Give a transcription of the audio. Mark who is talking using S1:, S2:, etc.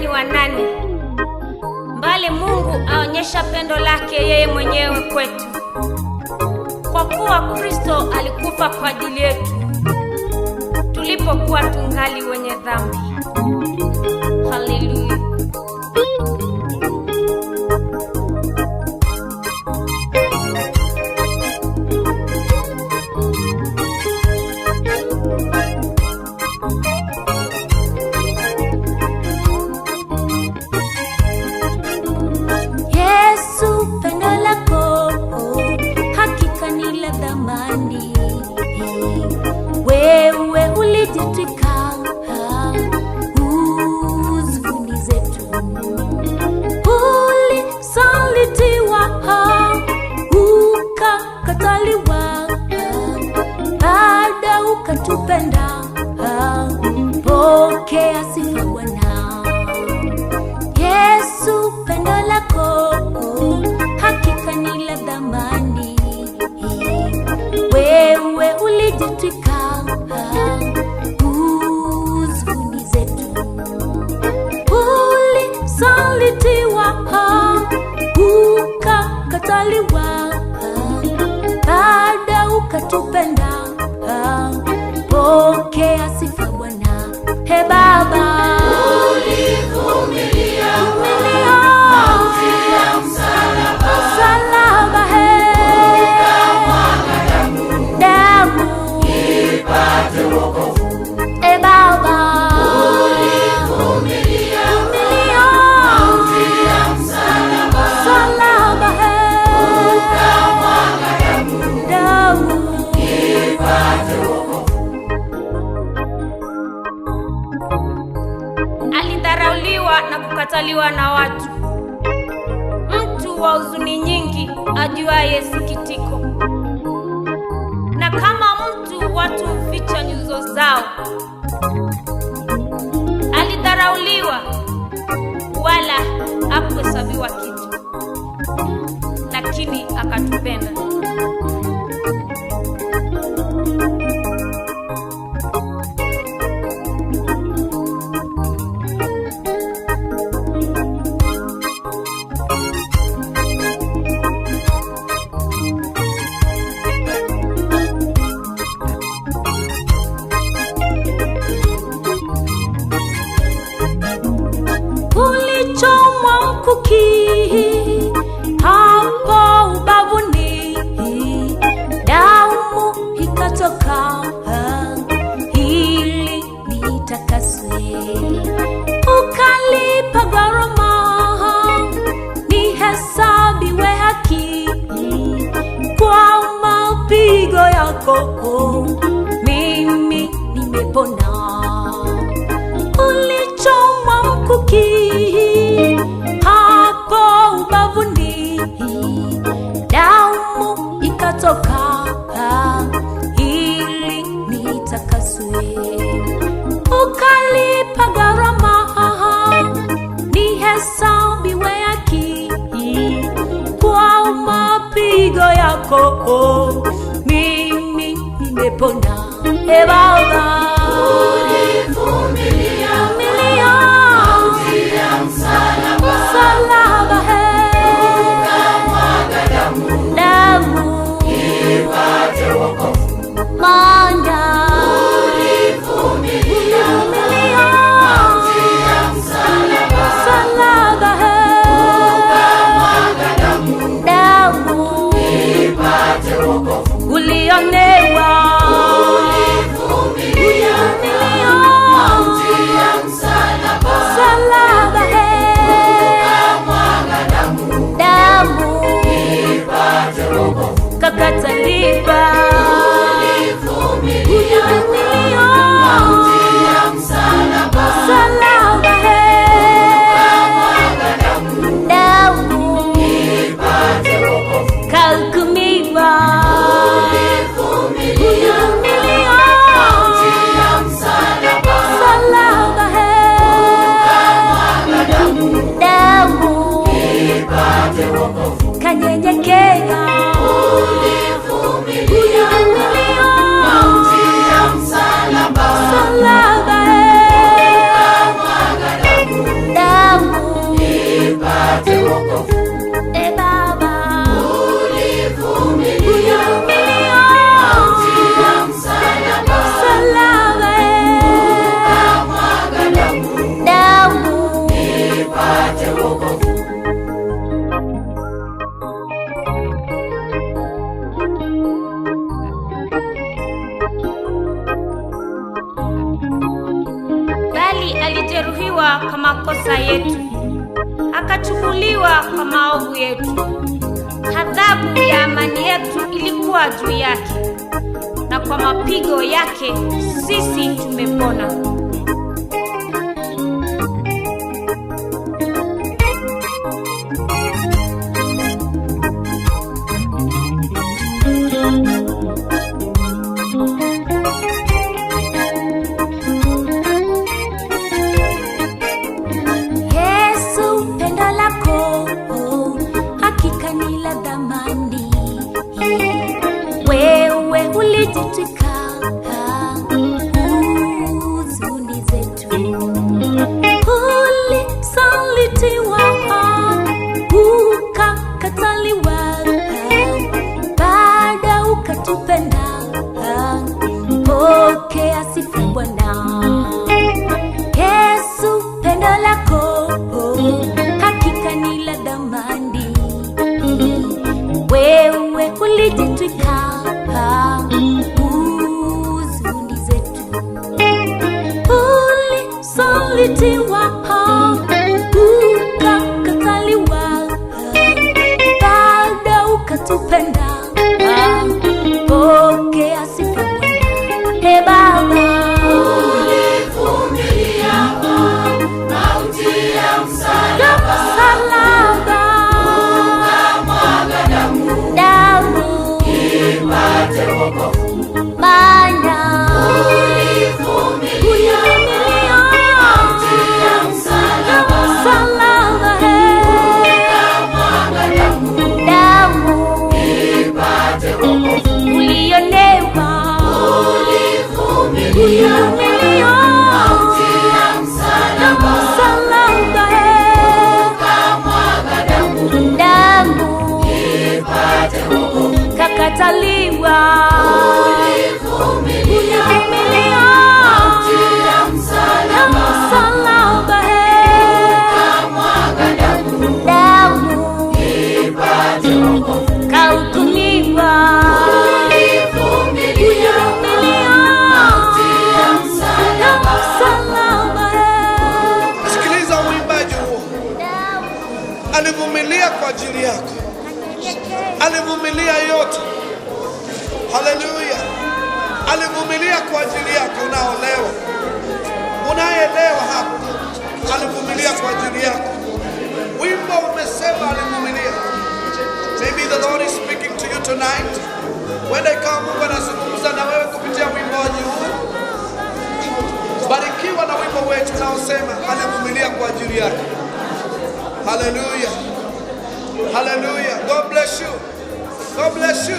S1: ni wa nani, bali Mungu aonyesha pendo lake yeye mwenyewe kwetu, kwa kuwa Kristo alikufa kwa ajili yetu tulipokuwa tungali wenye dhambi. Haleluya.
S2: Yesu, pendo lako hakika ni la thamani. Wewe ulijitwika huzuni zetu, ulisalitiwa ukakataliwa, baada ukatupenda. Pokea sifa Bwana. Yesu, pendo lako hakika ni la thamani. Wewe ulijitwika huzuni zetu, ulisalitiwa ukakataliwa, baada ukatupenda. Pokea sifa Bwana. He Baba, ulivumilia mauti ya msalaba, ukamwaga damu ipate wokovu. He Baba, ulivumilia mauti ya msalaba, ukamwaga damu ipate wokovu.
S1: Alidharauliwa na kukataliwa na watu, mtu wa huzuni nyingi, ajuaye sikitiko. Na kama mtu watu huficha nyuso zao, alidharauliwa wala hakuhesabiwa kitu, lakini akatupenda.
S2: Ulichomwa mkuki hapo ubavuni, damu ikatoka ili nitakaswe. Ukalipa gharama nihesabiwe haki, kwa mapigo yako mimi nimepona. Ulichomwa mkuki hapo ubavuni, damu ikatoka ili nitakaswe. Ukalipa gharama nihesabiwe haki, kwa mapigo yako mimi nimepona. He Baba, ulivumilia mauti ya msalaba, ukamwaga damu ipate wokovu. Maana ulivumilia mauti ya msalaba, ukamwaga damu ipate wokovu. Ulionewa, ulivumilia mauti ya msalaba, ukamwaga damu ipate wokovu. Kakataliwa, ulivumilia mauti ya msalaba, ukamwaga damu ipate wokovu. Kahukumiwa, ulivumilia mauti ya msalaba, ukamwaga damu ipate wokovu. Kanyenyekea, ulivumilia mauti ya msalaba, ukamwaga damu
S1: alipigwa kwa makosa yetu, akachukuliwa kwa maovu yetu. Adhabu ya amani yetu ilikuwa juu yake, na kwa mapigo yake sisi tumepona.
S2: Wewe ulijitwika huzuni zetu, ulisalitiwa ukakataliwa, baada ukatupenda. Pokea sifa Bwana Yesu, pendo lako hakika ni la thamani. Wewe ulijitwika huzuni zetu, ulisalitiwa ukakataliwa, baada ukatupenda. Pokea sifa Bwana. Ee Baba, ulivumilia mauti ya msalaba, ukamwaga damu ipate wokovu. Maana ulivumilia mauti ya msalaba, ukamwaga damu ipate wokovu. Ulionewa, ulivumilia mauti ya msalaba, ukamwaga damu ipate wokovu. Kakataliwa, ulivumilia mauti ya msalaba, ukamwaga damu ipate wokovu. Kahukumiwa, ulivumilia mauti ya msalaba.
S3: Sikiliza uimbaji huo. Alivumilia kwa ajili yako, alivumilia yote. Haleluya! Alivumilia kwa ajili yako. Unaolewa, unaelewa hapo, alivumilia kwa ajili yako. Wimbo umesema alivumilia. Maybe the Lord is speaking to you tonight. Wenda ikawa Mungu anazungumza na wewe kupitia wimbaji huu. Barikiwa na wimbo wetu unaosema alivumilia kwa ajili yako. Hallelujah. Hallelujah. God bless you. God bless you.